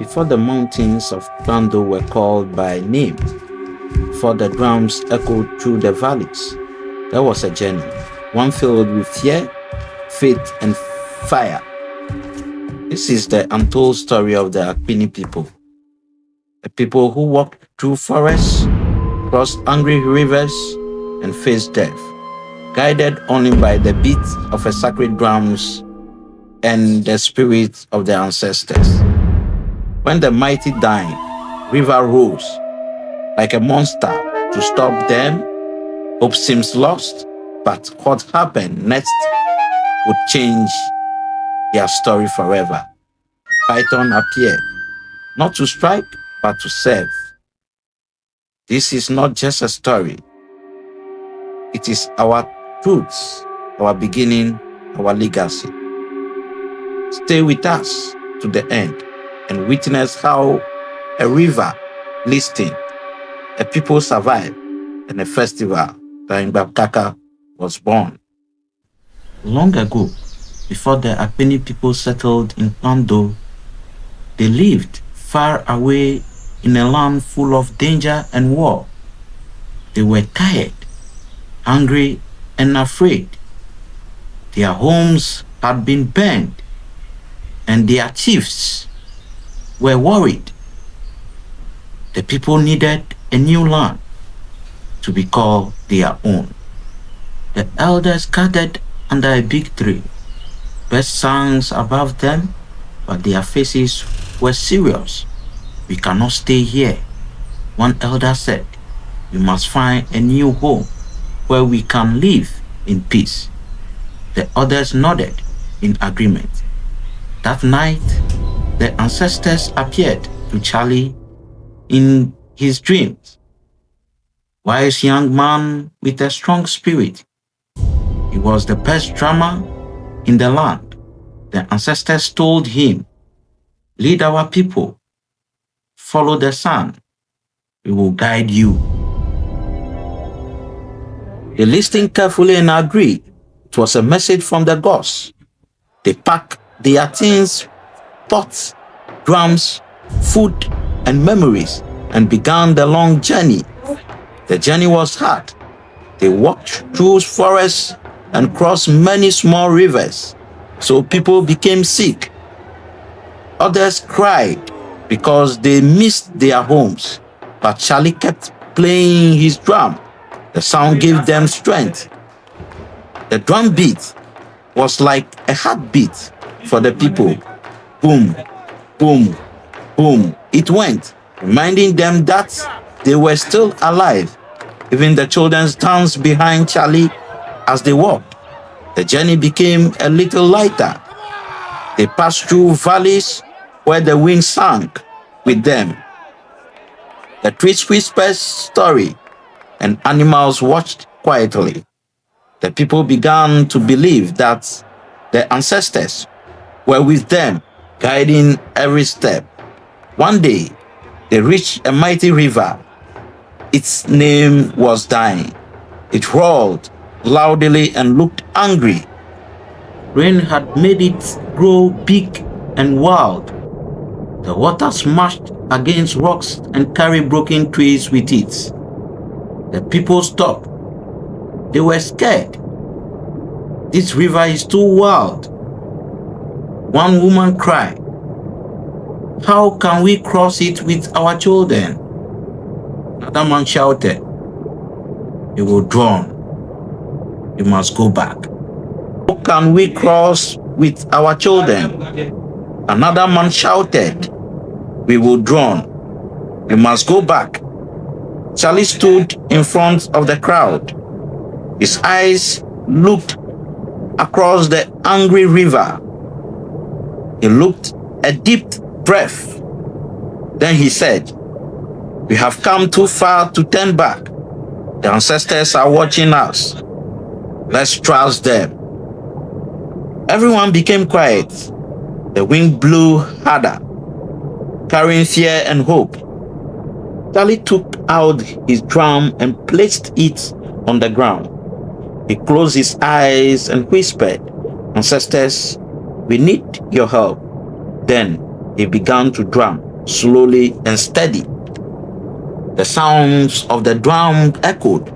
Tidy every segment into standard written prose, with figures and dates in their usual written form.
Before the mountains of Bando were called by name, before the drums echoed through the valleys, there was a journey, one filled with fear, faith, and fire. This is the untold story of the Akpini people, a people who walked through forests, crossed angry rivers, and faced death, guided only by the beat of a sacred drums and the spirit of their ancestors. When the mighty dying river rose like a monster to stop them, hope seems lost, but what happened next would change their story forever. Python appeared, not to strike, but to serve. This is not just a story. It is our truths, our beginning, our legacy. Stay with us to the end and witness how a river listened, a people survived, and a festival, the Mbakaka, was born. Long ago, before the Akpini people settled in Pando, they lived far away in a land full of danger and war. They were tired, hungry, and afraid. Their homes had been burned, and their chiefs were worried. The people needed a new land to be called their own. The elders gathered under a big tree. Birds sang above them, but their faces were serious. "We cannot stay here," one elder said. "We must find a new home where we can live in peace." The others nodded in agreement. That night, the ancestors appeared to Charlie in his dreams. Wise young man with a strong spirit. He was the best drummer in the land. The ancestors told him, "Lead our people. Follow the sun. We will guide you." They listened carefully and agreed. It was a message from the gods. They packed their things, pots, drums, food, and memories, and began the long journey. The journey was hard. They walked through forests and crossed many small rivers, so people became sick. Others cried because they missed their homes, but Charlie kept playing his drum. The sound gave them strength. The drum beat was like a heartbeat for the people. Boom, boom, boom. It went, reminding them that they were still alive. Even the children danced behind Charlie as they walked. The journey became a little lighter. They passed through valleys where the wind sang with them. The trees whispered story, and animals watched quietly. The people began to believe that their ancestors were with them, guiding every step. One day, they reached a mighty river. Its name was Dying. It roared loudly and looked angry. Rain had made it grow big and wild. The water smashed against rocks and carried broken trees with it. The people stopped. They were scared. "This river is too wild." One woman cried, "How can we cross it with our children?" Another man shouted, "You will drown. You must go back." "How can we cross with our children?" Another man shouted, "We will drown. We must go back." Charlie stood in front of the crowd. His eyes looked across the angry river. He looked a deep breath. Then he said, "We have come too far to turn back. The ancestors are watching us. Let's trust them." Everyone became quiet. The wind blew harder, carrying fear and hope. Charlie took out his drum and placed it on the ground. He closed his eyes and whispered, "Ancestors, we need your help." Then he began to drum. slowly and steady. The sounds of the drum echoed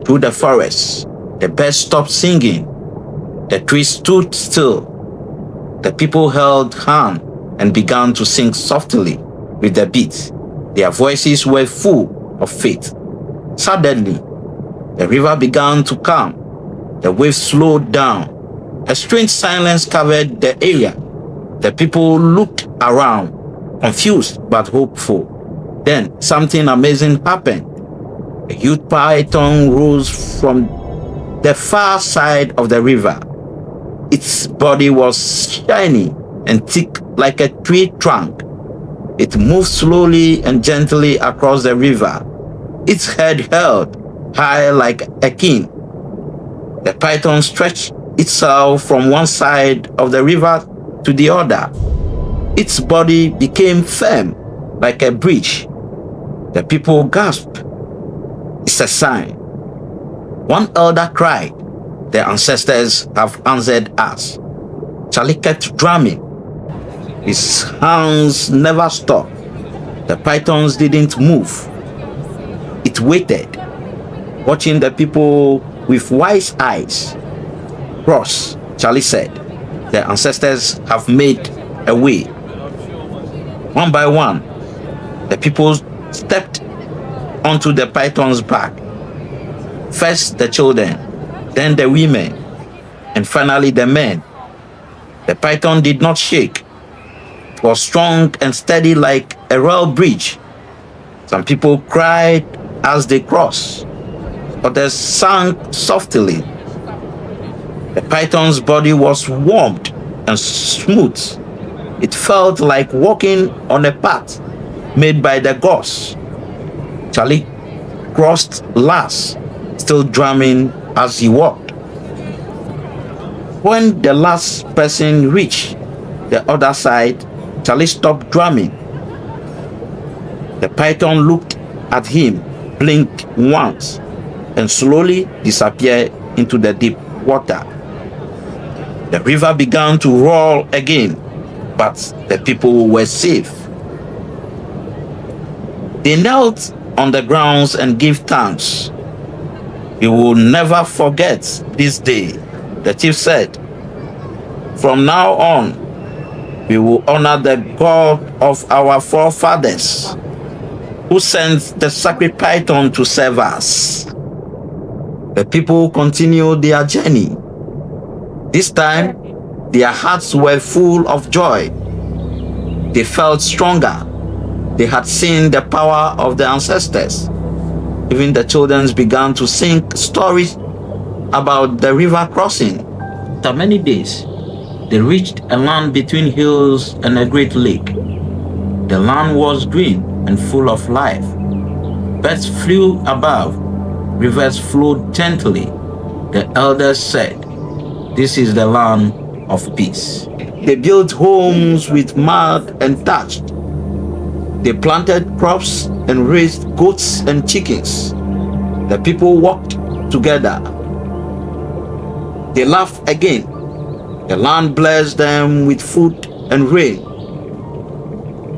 through the forest. The birds stopped singing. The trees stood still. The people held hands and began to sing softly with the beat. Their voices were full of faith. Suddenly, the river began to calm. The waves slowed down. A strange silence covered the area. The people looked around, confused but hopeful. Then something amazing happened. A huge python rose from the far side of the river. Its body was shiny and thick like a tree trunk. It moved slowly and gently across the river, its head held high like a king. The python stretched itself from one side of the river to the other. Its body became firm like a bridge. The people gasped. It's a sign. One elder cried, "The ancestors have answered us." Charlie kept drumming. His hands never stopped. The pythons didn't move. It waited, watching the people with wise eyes. "Cross," Charlie said. "The ancestors have made a way." One by one, the people stepped onto the python's back. First the children, then the women, and finally the men. The python did not shake. It was strong and steady like a rail bridge. Some people cried as they crossed. Others sang softly. The python's body was warmed and smooth. It felt like walking on a path made by the gods. Charlie crossed last, still drumming as he walked. When the last person reached the other side, Charlie stopped drumming. The python looked at him, blinked once, and slowly disappeared into the deep water. The river began to roar again, but the people were safe. They knelt on the ground and gave thanks. "We will never forget this day," the chief said. "From now on, we will honor the God of our forefathers, who sent the sacred python to serve us." The people continued their journey. This time, their hearts were full of joy. They felt stronger. They had seen the power of the ancestors. Even the children began to sing stories about the river crossing. After many days, they reached a land between hills and a great lake. The land was green and full of life. Birds flew above. Rivers flowed gently. The elders said, "This is the land of peace." They built homes with mud and thatch. They planted crops and raised goats and chickens. The people walked together. They laughed again. The land blessed them with food and rain.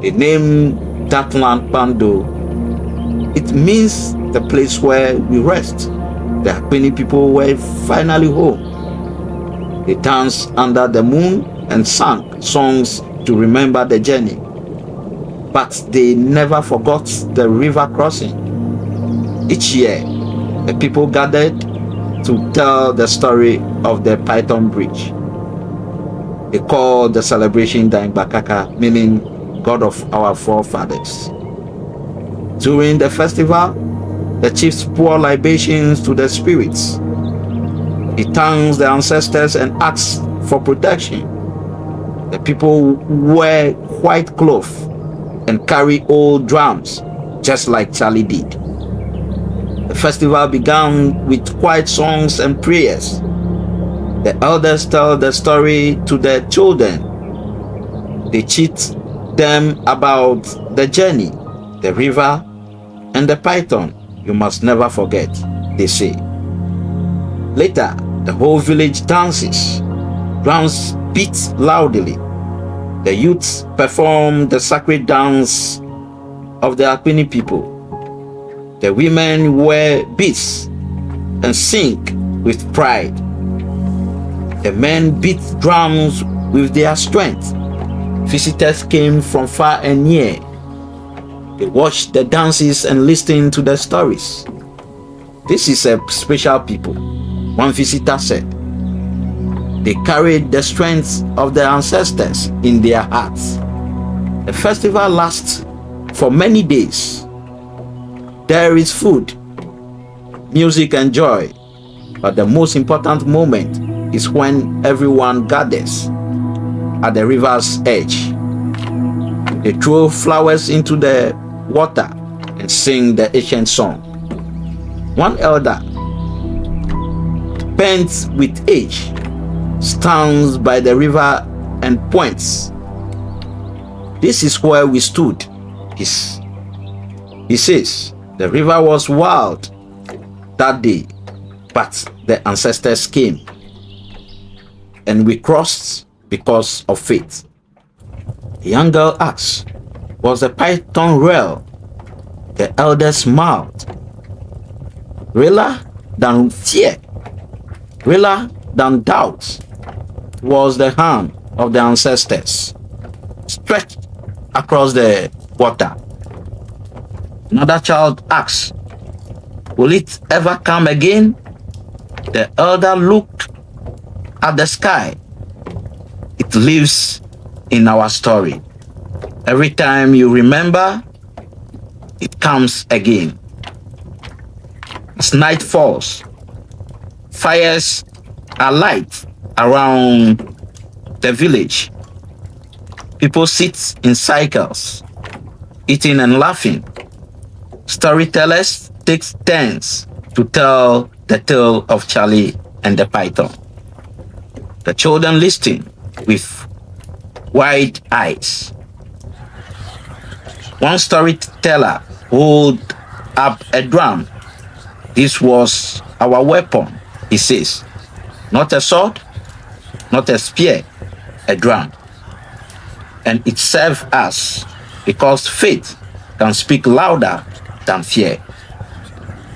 They named that land Pando. It means the place where we rest. The many people were finally home. They danced under the moon and sang songs to remember the journey. But they never forgot the river crossing. Each year, the people gathered to tell the story of the Python Bridge. They called the celebration Daimbakaka, meaning God of our forefathers. During the festival, the chiefs pour libations to the spirits. He thanks the ancestors and asks for protection. The people wear white cloth and carry old drums, just like Charlie did. The festival began with quiet songs and prayers. The elders tell the story to their children. They teach them about the journey, the river, and the python. You must never forget, they say. Later, the whole village dances. Drums beat loudly. The youths perform the sacred dance of the Akpini people. The women wear beads and sing with pride. The men beat drums with their strength. Visitors came from far and near. They watched the dances and listened to the stories. This is a special people, one visitor said. They carried the strength of their ancestors in their hearts. The festival lasts for many days. There is food, music and joy, but the most important moment is when everyone gathers at the river's edge. They throw flowers into the water and sing the ancient song. One elder, bent with age, stands by the river and points. This is where we stood. He says, the river was wild that day, but the ancestors came and we crossed because of faith. The young girl asked, was the python real? The elder smiled. Realer than fear, realer than doubt, was the hand of the ancestors stretched across the water. Another child asked, will it ever come again? The elder looked at the sky. It lives in our story. Every time you remember, it comes again. As night falls, fires are light around the village. People sit in cycles, eating and laughing. Storytellers take turns to tell the tale of Charlie and the python. The children listen with wide eyes. One storyteller holds up a drum. This was our weapon, he says. Not a sword, not a spear, a drum. And it serves us because faith can speak louder than fear.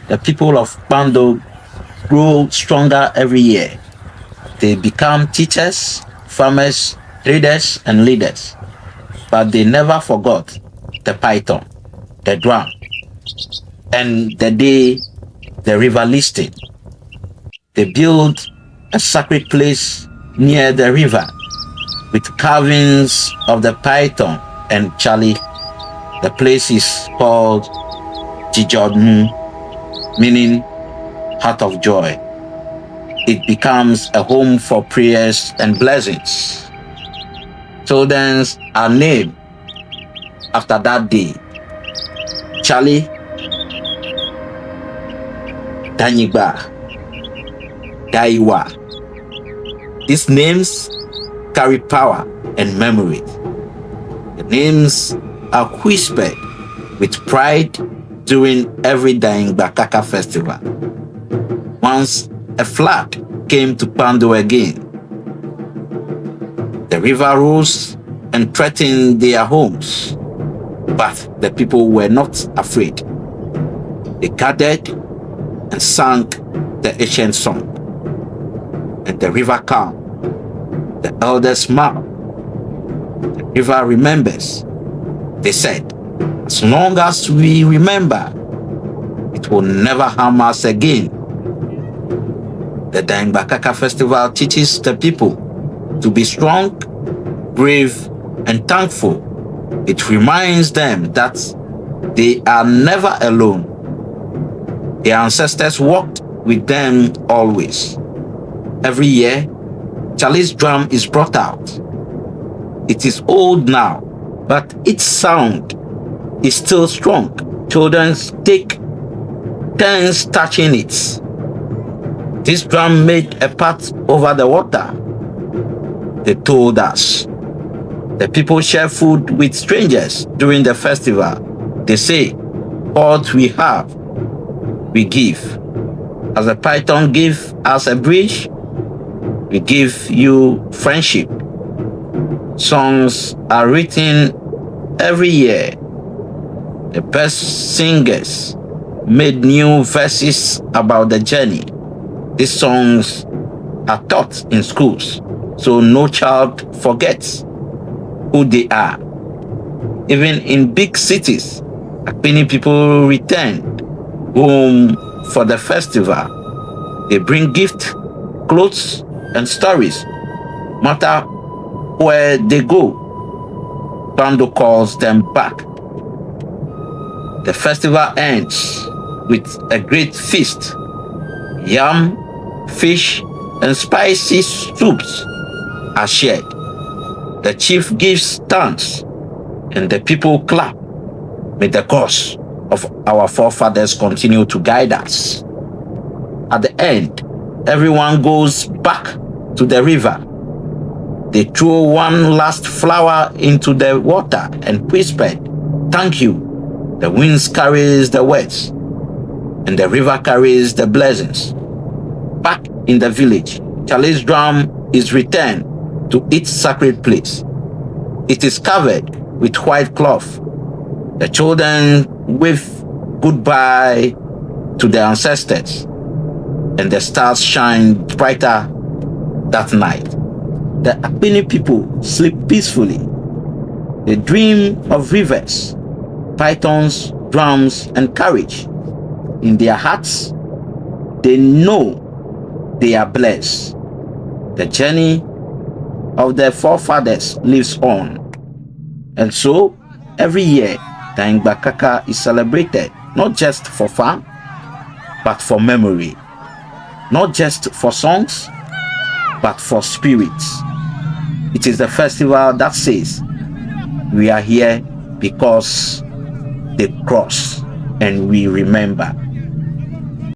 The people of Pando grow stronger every year. They become teachers, farmers, traders, and leaders. But they never forgot the python, the drum, and the day the river listed. They built a sacred place near the river with carvings of the python and Charlie. The place is called Jijodun, meaning heart of joy. It becomes a home for prayers and blessings. Children are named after that day. Charlie, Danyiba, Daiwa. These names carry power and memory. The names are whispered with pride during every Daingbakaka festival. Once a flood came to Pando again. The river rose and threatened their homes, but the people were not afraid. They gathered and sang the ancient song, and the river calmed. The elders smiled. The river remembers. They said, as long as we remember, it will never harm us again. The Daingbakaka festival teaches the people to be strong, brave, and thankful. It reminds them that they are never alone. Their ancestors walked with them always. Every year, Charlie's drum is brought out. It is old now, but its sound is still strong. Children take turns touching it. This drum made a path over the water. They told us. The people share food with strangers during the festival. They say, what we have, we give. As the python gave us a bridge, we give you friendship. Songs are written every year. The best singers made new verses about the journey. These songs are taught in schools, so no child forgets who they are. Even in big cities, many people return home for the festival. They bring gifts, clothes, and stories. No matter where they go, Bando calls them back. The festival ends with a great feast. Yam, fish, and spicy soups are shared. The chief gives thanks, and the people clap. May the gods of our forefathers continue to guide us. At the end, everyone goes back to the river. They throw one last flower into the water and whispered, "Thank you." The winds carries the words, and the river carries the blessings. Back in the village, Charlie's drum is returned to its sacred place. It is covered with white cloth. The children wave goodbye to their ancestors, and the stars shine brighter that night. The Akpini people sleep peacefully. They dream of rivers, pythons, drums, and courage. In their hearts, they know they are blessed. The journey of their forefathers lives on. And so, every year, Daingbakaka is celebrated not just for fun, but for memory. Not just for songs, but for spirits. It is the festival that says, we are here because they cross and we remember.